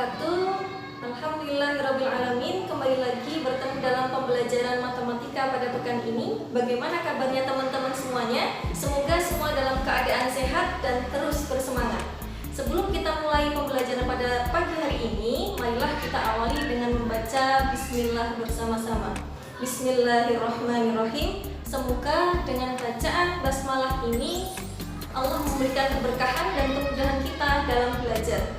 wabarakatuh. Alhamdulillahirrabbilalamin. Kembali lagi bertemu dalam pembelajaran matematika pada pekan ini. Bagaimana kabarnya teman-teman semuanya? Semoga semua dalam keadaan sehat dan terus bersemangat. Sebelum kita mulai pembelajaran pada pagi hari ini, marilah kita awali dengan membaca Bismillah bersama-sama. Bismillahirrahmanirrahim. Semoga dengan bacaan basmalah ini Allah memberikan keberkahan dan kemudahan kita dalam belajar.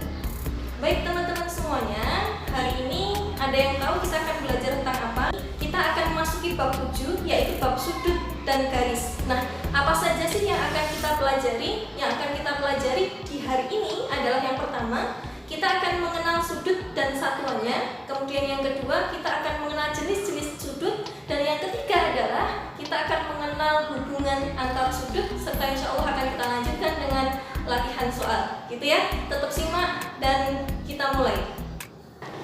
Baik teman-teman semuanya, hari ini ada yang tahu kita akan belajar tentang apa? Kita akan memasuki bab 7, yaitu bab sudut dan garis. Nah, apa saja sih yang akan kita pelajari? Yang akan kita pelajari di hari ini adalah yang pertama, kita akan mengenal sudut dan satuannya. Kemudian yang kedua, kita akan mengenal jenis-jenis sudut. Dan yang ketiga adalah kita akan mengenal hubungan antar sudut, serta insya Allah akan kita lanjutkan dengan latihan soal, gitu ya. Tetap simak dan kita mulai.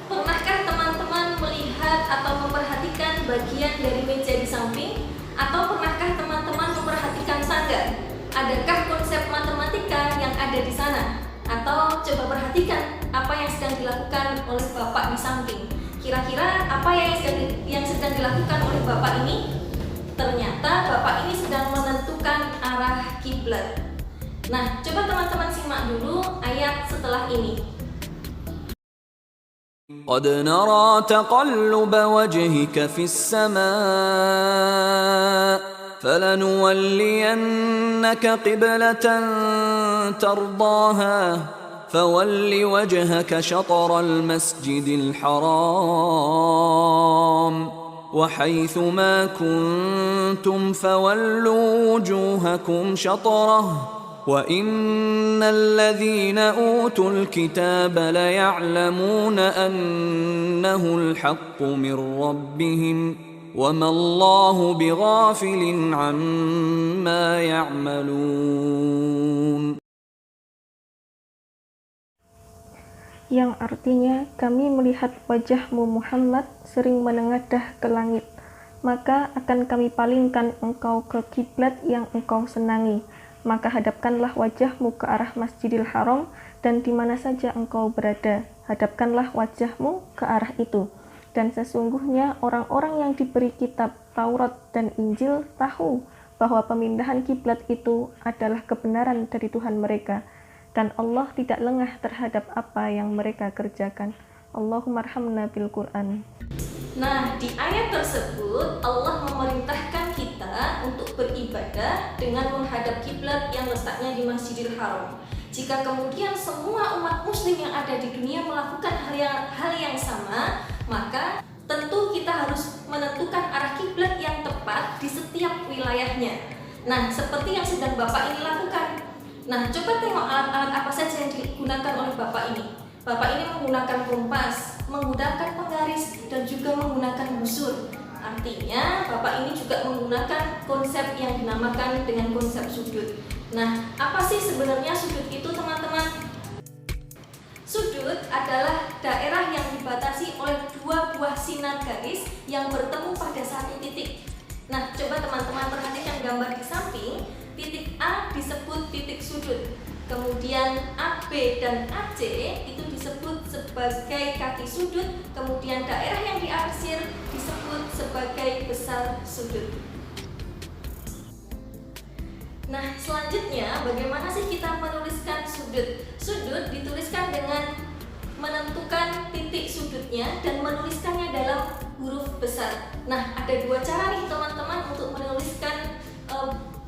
Pernahkah teman-teman melihat atau memperhatikan bagian dari meja di samping? Atau pernahkah teman-teman memperhatikan sanggar? Adakah konsep matematika yang ada di sana? Atau coba perhatikan apa yang sedang dilakukan oleh Bapak di samping. Kira-kira apa yang sedang dilakukan oleh Bapak ini? Ternyata Bapak ini sedang menentukan arah kiblat. Nah, coba teman-teman simak dulu ayat setelah ini. قد نرى تقلب وجهك في السماء فلنولينك قبلة ترضاها فول وجهك شطر المسجد الحرام وحيث ما كنتم فولوا وجوهكم شطره وَإِنَّ الَّذِينَ أُوتُوا الْكِتَابَ لَيَعْلَمُونَ أَنَّهُ الْحَقُّ مِنْ رَبِّهِمْ وَمَا اللَّهُ بِغَافِلٍ عَمَّا يَعْمَلُونَ. Yang artinya, kami melihat wajahmu Muhammad sering menengadah ke langit, maka akan kami palingkan engkau ke kiblat yang engkau senangi. Maka hadapkanlah wajahmu ke arah Masjidil Haram, dan di mana saja engkau berada, hadapkanlah wajahmu ke arah itu. Dan sesungguhnya orang-orang yang diberi kitab Taurat dan Injil tahu bahwa pemindahan kiblat itu adalah kebenaran dari Tuhan mereka, dan Allah tidak lengah terhadap apa yang mereka kerjakan. Allahumma arhamna bil Quran. Nah, di ayat tersebut Allah memerintahkan kita untuk beribadah dengan menghadap kiblat yang letaknya di Masjidil Haram. Jika kemudian semua umat muslim yang ada di dunia melakukan hal yang sama, maka tentu kita harus menentukan arah kiblat yang tepat di setiap wilayahnya. Nah, seperti yang sedang Bapak ini lakukan. Nah, coba tengok alat-alat apa saja yang digunakan oleh Bapak ini. Bapak ini menggunakan kompas, menggunakan penggaris, dan juga menggunakan busur. Artinya, Bapak ini juga menggunakan konsep yang dinamakan dengan konsep sudut. Nah, apa sih sebenarnya sudut itu, teman-teman? Sudut adalah daerah yang dibatasi oleh dua buah sinar garis yang bertemu pada satu titik. Nah, coba teman-teman perhatikan gambar di samping. Titik A disebut titik sudut. Kemudian AB dan AC itu disebut sebagai kaki sudut, kemudian daerah yang diarsir disebut sebagai besar sudut. Nah, selanjutnya bagaimana sih kita menuliskan sudut? Sudut dituliskan dengan menentukan titik sudutnya dan menuliskannya dalam huruf besar. Nah, ada dua cara nih teman-teman untuk menuliskan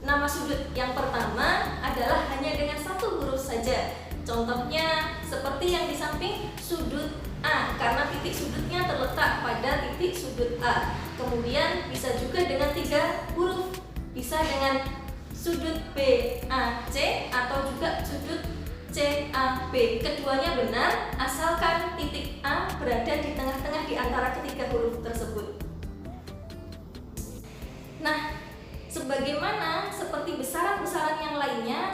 nama sudut. Yang pertama adalah hanya dengan satu huruf saja. Contohnya seperti yang di samping, sudut A, karena titik sudutnya terletak pada titik sudut A. Kemudian bisa juga dengan 3 huruf, bisa dengan sudut BAC atau juga sudut CAB. Keduanya benar asalkan titik A berada di tengah-tengah di antara ketiga huruf tersebut. Nah, sebagaimana seperti besaran-besaran yang lainnya,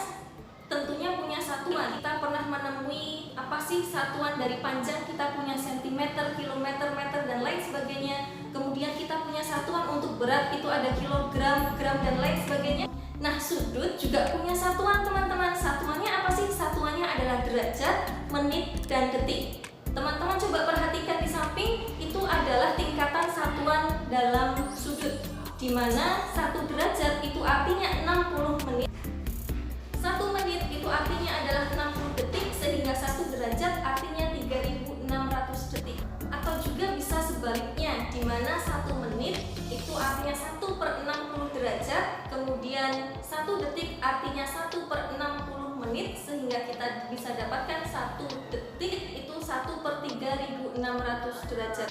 tentunya punya satuan. Kita pernah menemui apa sih satuan dari panjang? Kita punya sentimeter, kilometer, meter, dan lain sebagainya. Kemudian kita punya satuan untuk berat, itu ada kilogram, gram, dan lain sebagainya. Nah, sudut juga punya satuan, teman-teman. Satuannya apa sih? Satuannya adalah derajat, menit, dan detik. Teman-teman coba perhatikan di samping, itu adalah tingkatan satuan dalam sudut, di mana 1 derajat itu artinya 60 menit. 1 menit itu artinya adalah 60 detik, sehingga 1 derajat artinya 3600 detik. Atau juga bisa sebaliknya, di mana 1 menit itu artinya 1/60 derajat, kemudian 1 detik artinya 1/60 menit, sehingga kita bisa dapatkan 1 detik itu 1/3600 derajat.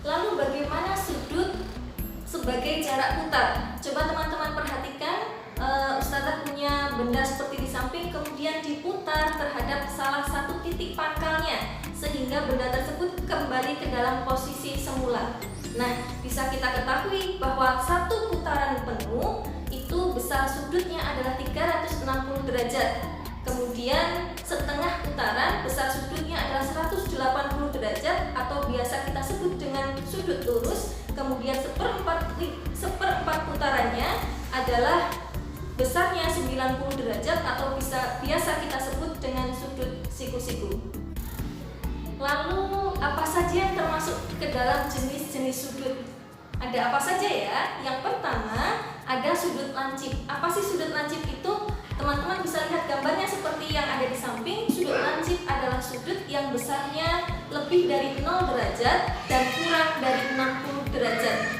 Lalu bagaimana sudut sebagai jarak putar? Coba teman-teman perhatikan, Ustazah punya benda seperti di samping, kemudian diputar terhadap salah satu titik pangkalnya, sehingga benda tersebut kembali ke dalam posisi semula. Nah, bisa kita ketahui bahwa 1 putaran penuh itu besar sudutnya adalah 360 derajat. Kemudian setengah putaran besar sudutnya adalah 180 derajat, atau biasa kita sebut dengan sudut lurus. Kemudian seperempat putarannya adalah besarnya 90 derajat, atau biasa kita sebut dengan sudut siku-siku. Lalu apa saja yang termasuk ke dalam jenis-jenis sudut? Ada apa saja ya? Yang pertama ada sudut lancip. Apa sih sudut lancip itu? Teman-teman bisa lihat gambarnya seperti yang ada di samping. Sudut lancip adalah sudut yang besarnya lebih dari 0 derajat dan kurang dari 60 derajat.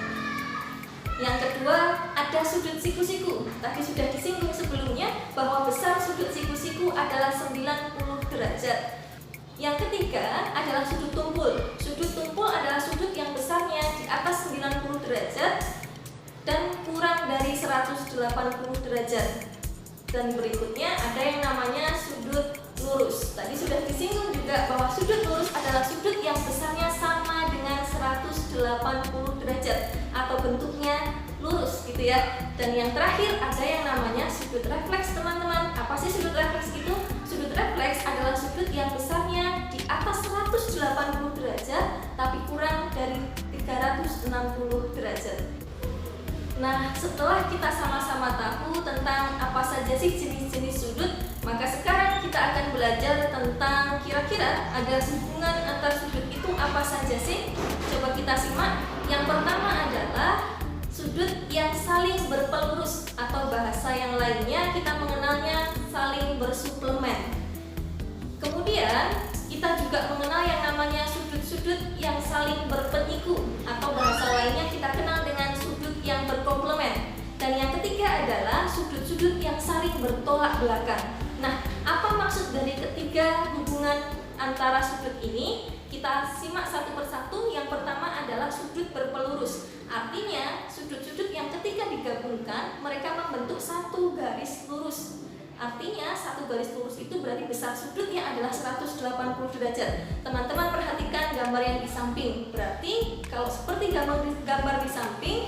Yang kedua ada sudut siku-siku. Tadi sudah disinggung sebelumnya bahwa besar sudut siku-siku adalah 90 derajat. Yang ketiga adalah sudut tumpul. Sudut tumpul adalah sudut yang besarnya di atas 90 derajat dan kurang dari 180 derajat. Dan berikutnya ada yang namanya sudut lurus. Tadi sudah disinggung juga bahwa sudut lurus adalah sudut yang besarnya sama dengan 180 derajat atau bentuknya lurus gitu ya. Dan yang terakhir ada yang namanya sudut refleks, teman-teman. Apa sih sudut refleks itu? Sudut refleks adalah sudut yang besarnya di atas 180 derajat tapi kurang dari 360 derajat. Nah, setelah kita sama-sama tahu tentang apa saja sih jenis-jenis sudut, maka sekarang kita akan belajar tentang kira-kira ada hubungan antar sudut itu apa saja sih? Coba kita simak. Yang pertama adalah sudut yang saling berpelurus, atau bahasa yang lainnya kita mengenalnya saling bersuplemen. Kemudian kita juga mengenal yang namanya sudut-sudut yang saling berpenyiku, atau bahasa lainnya kita kenal dengan sudut yang berkomplemen. Dan yang ketiga adalah sudut-sudut yang saling bertolak belakang. Nah, apa maksud dari ketiga hubungan antara sudut ini? Kita simak satu persatu. Yang pertama adalah sudut berpelurus. Artinya sudut-sudut yang ketika digabungkan mereka membentuk satu garis lurus. Artinya satu garis lurus itu berarti besar sudutnya adalah 180 derajat. Teman-teman perhatikan gambar yang di samping. Berarti kalau seperti gambar di samping,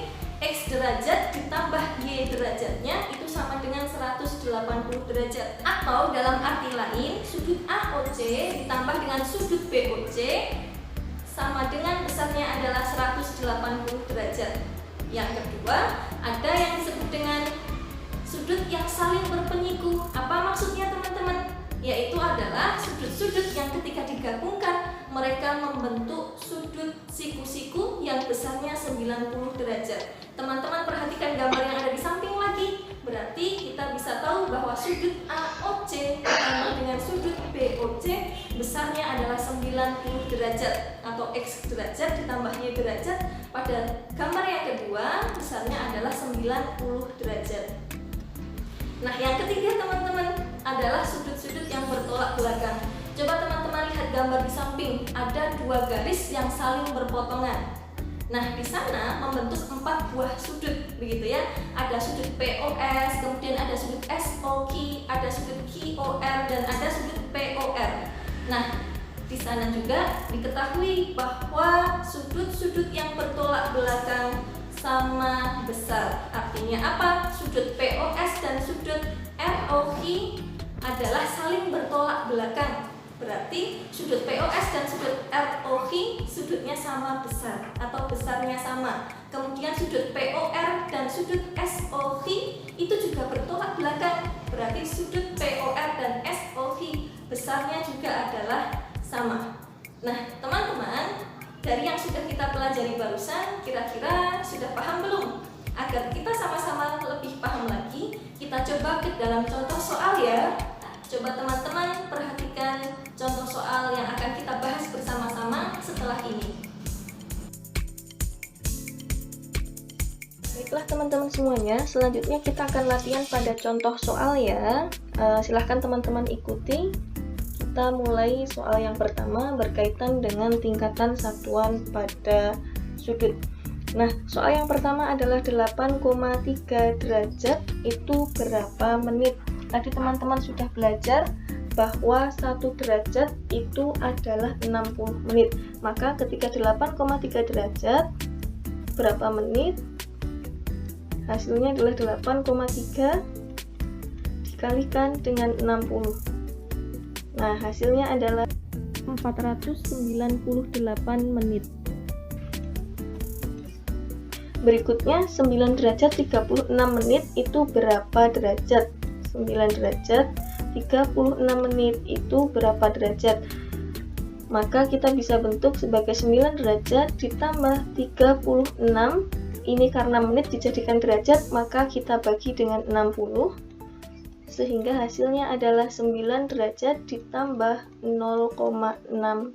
X derajat ditambah Y derajatnya itu sama dengan 180 derajat. Atau dalam arti lain, sudut AOC ditambah dengan sudut BOC sama dengan besarnya adalah 180 derajat. Yang kedua, ada yang disebut dengan sudut yang saling berpenyiku. Apa maksudnya, teman-teman? Yaitu adalah sudut-sudut yang ketika digabungkan mereka membentuk sudut siku-siku yang besarnya 90 derajat. Teman-teman perhatikan gambar yang ada di samping lagi. Berarti kita bisa tahu bahwa sudut AOC ditambah dengan sudut BOC besarnya adalah 90 derajat, atau X derajat ditambah Y derajat. Pada gambar yang kedua besarnya adalah 90 derajat. Nah, yang ketiga teman-teman adalah sudut-sudut yang bertolak belakang. Coba teman-teman lihat gambar di samping, ada dua garis yang saling berpotongan. Nah, di sana membentuk 4 buah sudut, begitu ya. Ada sudut POS, kemudian ada sudut SOQ, ada sudut QOR, dan ada sudut POR. Nah, di sana juga diketahui bahwa sudut-sudut yang bertolak belakang sama besar. Artinya apa? Sudut POS dan sudut ROQ adalah saling bertolak belakang. Berarti sudut POS dan sudut ROQ sudutnya sama besar atau besarnya sama. Kemudian sudut POR dan sudut SOQ itu juga bertolak belakang. Berarti sudut POR dan SOQ besarnya juga adalah sama. Nah, teman-teman, dari yang sudah kita pelajari barusan, kira-kira sudah paham belum? Agar kita sama-sama lebih paham lagi, kita coba ke dalam contoh soal ya. Nah, coba teman-teman perhatikan contoh soal yang akan kita bahas bersama-sama setelah ini. Baiklah teman-teman semuanya, selanjutnya kita akan latihan pada contoh soal ya. Silahkan teman-teman ikuti. Kita mulai soal yang pertama berkaitan dengan tingkatan satuan pada sudut. Nah, soal yang pertama adalah 8,3 derajat itu berapa menit? Tadi teman-teman sudah belajar bahwa 1 derajat itu adalah 60 menit. Maka ketika 8,3 derajat berapa menit? Hasilnya adalah 8,3 dikalikan dengan 60. Nah, hasilnya adalah 498 menit. Berikutnya 9 derajat 36 menit itu berapa derajat? 9 derajat 36 menit itu berapa derajat? Maka kita bisa bentuk sebagai 9 derajat ditambah 36. Ini karena menit dijadikan derajat, maka kita bagi dengan 60. Sehingga hasilnya adalah 9 derajat ditambah 0,6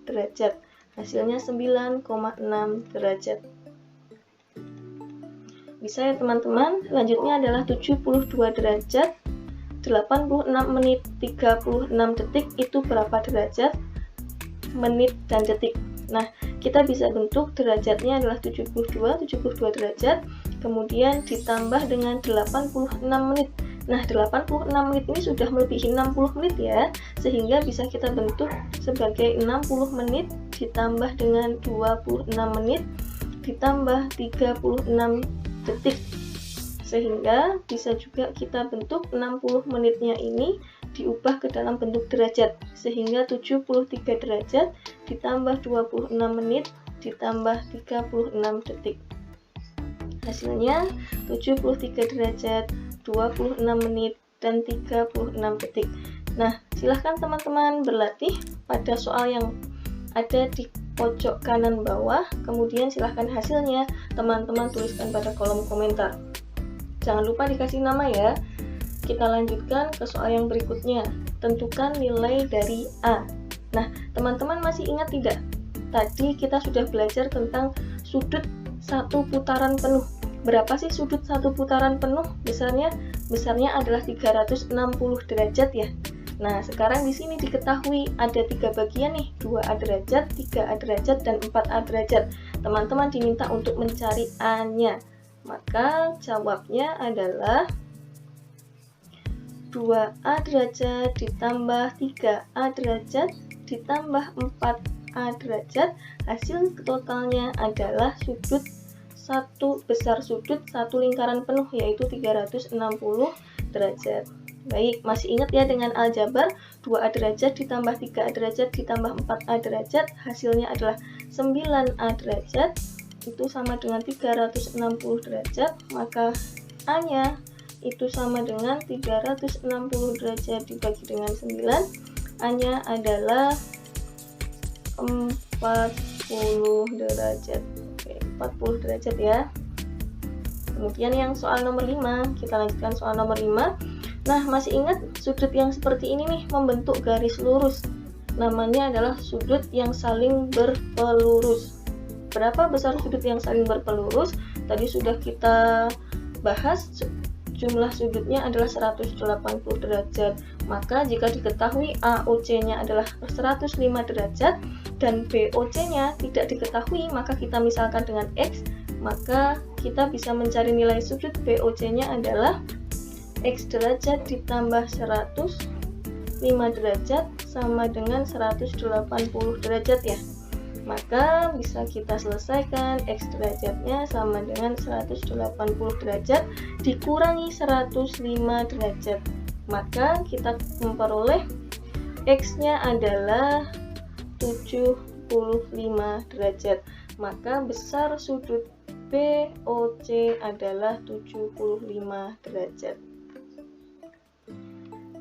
derajat. Hasilnya 9,6 derajat. Bisa ya teman-teman? Selanjutnya adalah 72 derajat 86 menit 36 detik itu berapa derajat? Menit dan detik. Nah, kita bisa bentuk derajatnya adalah 72 derajat, kemudian ditambah dengan 86 menit. Nah, 86 menit ini sudah melebihi 60 menit ya, sehingga bisa kita bentuk sebagai 60 menit ditambah dengan 26 menit ditambah 36 detik. Sehingga bisa juga kita bentuk 60 menitnya ini diubah ke dalam bentuk derajat, sehingga 73 derajat ditambah 26 menit ditambah 36 detik. Hasilnya 73 derajat 26 menit dan 36 detik. Nah, silahkan teman-teman berlatih pada soal yang ada di pojok kanan bawah, kemudian silahkan hasilnya teman-teman tuliskan pada kolom komentar. Jangan lupa dikasih nama ya. Kita lanjutkan ke soal yang berikutnya. Tentukan nilai dari A. Nah, teman-teman masih ingat tidak? Tadi kita sudah belajar tentang sudut satu putaran penuh. Berapa sih sudut satu putaran penuh? Besarnya adalah 360 derajat ya. Nah, sekarang di sini diketahui ada 3 bagian nih, 2A derajat, 3A derajat, dan 4A derajat. Teman-teman diminta untuk mencari A-nya. Maka jawabnya adalah 2A derajat ditambah 3A derajat ditambah 4A derajat. Hasil totalnya adalah sudut besar sudut satu lingkaran penuh, yaitu 360 derajat. Baik, masih ingat ya dengan aljabar? 2A derajat ditambah 3A derajat ditambah 4A derajat, hasilnya adalah 9A derajat, itu sama dengan 360 derajat, maka A-nya itu sama dengan 360 derajat dibagi dengan 9, A-nya adalah 40 derajat. Oke, 40 derajat ya. Kemudian yang soal nomor 5, kita lanjutkan soal nomor 5. Nah, masih ingat sudut yang seperti ini nih, membentuk garis lurus. Namanya adalah sudut yang saling berpelurus. Berapa besar sudut yang saling berpelurus? Tadi sudah kita bahas, jumlah sudutnya adalah 180 derajat. Maka jika diketahui AOC-nya adalah 105 derajat dan BOC-nya tidak diketahui, maka kita misalkan dengan X, maka kita bisa mencari nilai sudut BOC-nya adalah X derajat ditambah 105 derajat sama dengan 180 derajat ya. Maka bisa kita selesaikan X derajatnya sama dengan 180 derajat dikurangi 105 derajat. Maka kita memperoleh X-nya adalah 75 derajat. Maka besar sudut BOC adalah 75 derajat.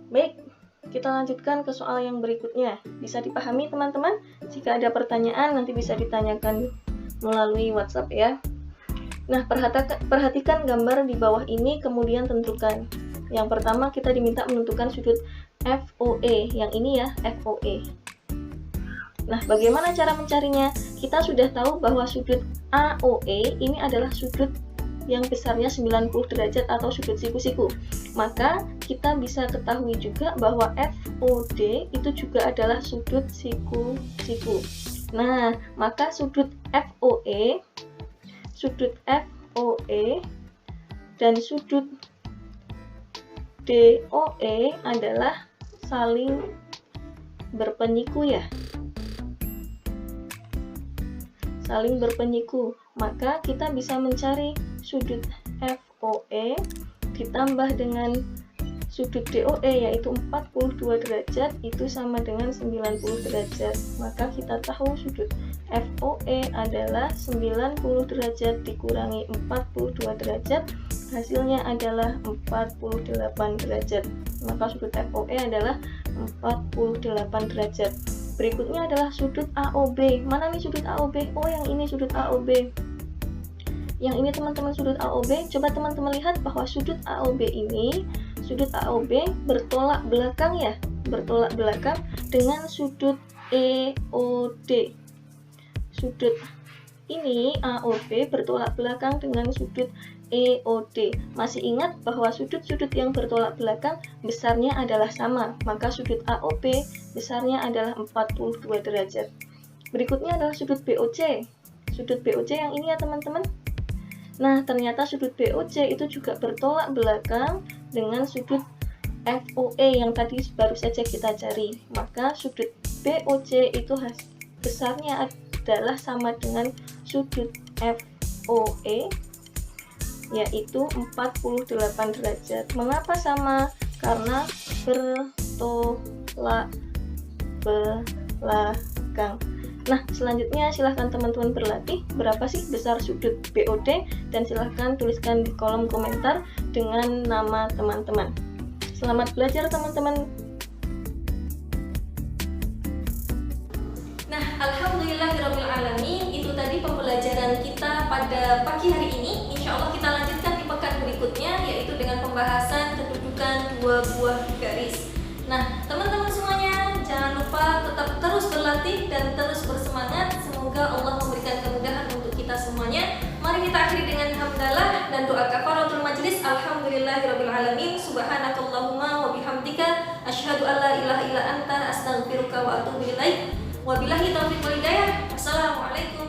Baik, Kita lanjutkan ke soal yang berikutnya. Bisa dipahami teman-teman? Jika ada pertanyaan nanti bisa ditanyakan melalui WhatsApp ya. Nah, perhatikan gambar di bawah ini kemudian tentukan. Yang pertama kita diminta menentukan sudut FOE, yang ini ya, FOE. Nah, bagaimana cara mencarinya? Kita sudah tahu bahwa sudut AOE ini adalah sudut yang besarnya 90 derajat atau sudut siku-siku. Maka kita bisa ketahui juga bahwa FOD itu juga adalah sudut siku-siku. Nah, maka sudut FOE dan sudut DOE adalah saling berpenyiku ya. Saling berpenyiku. Maka kita bisa mencari sudut FOE ditambah dengan sudut DOE yaitu 42 derajat itu sama dengan 90 derajat. Maka kita tahu sudut FOE adalah 90 derajat dikurangi 42 derajat, hasilnya adalah 48 derajat. Maka sudut FOE adalah 48 derajat. Berikutnya adalah sudut AOB. Mana nih sudut AOB? Oh, yang ini sudut AOB. Yang ini teman-teman sudut AOB. Coba teman-teman lihat bahwa sudut AOB bertolak belakang ya, bertolak belakang dengan sudut EOD. Sudut ini AOB bertolak belakang dengan sudut EOD. Masih ingat bahwa sudut-sudut yang bertolak belakang besarnya adalah sama, maka sudut AOB besarnya adalah 42 derajat. Berikutnya adalah sudut BOC. Sudut BOC yang ini ya teman-teman. Nah, ternyata sudut BOC itu juga bertolak belakang dengan sudut FOE yang tadi baru saja kita cari. Maka sudut BOC itu besarnya adalah sama dengan sudut FOE yaitu 48 derajat. Mengapa sama? Karena bertolak belakang. Nah, selanjutnya silahkan teman-teman berlatih berapa sih besar sudut BOD dan silahkan tuliskan di kolom komentar dengan nama teman-teman. Selamat belajar teman-teman. Nah, alhamdulillahirrabbilalamin, itu tadi pembelajaran kita pada pagi hari ini. Insya Allah kita lanjutkan di pekan berikutnya, yaitu dengan pembahasan kedudukan dua buah garis. Nah, teman-teman semuanya, jangan lupa tetap terus berlatih dan terus bersemangat. Semoga Allah memberikan kemudahan untuk kita semuanya. Mari kita akhiri dengan hamdalah dan doa kafaratul majlis. Alhamdulillahirrabbilalamin. Subhanakallahumma wa bihamdika asyhadu an la ilaha illa anta astaghfiruka wa atubu ilaik. Wabillahi taufiq wal hidayah. Wassalamualaikum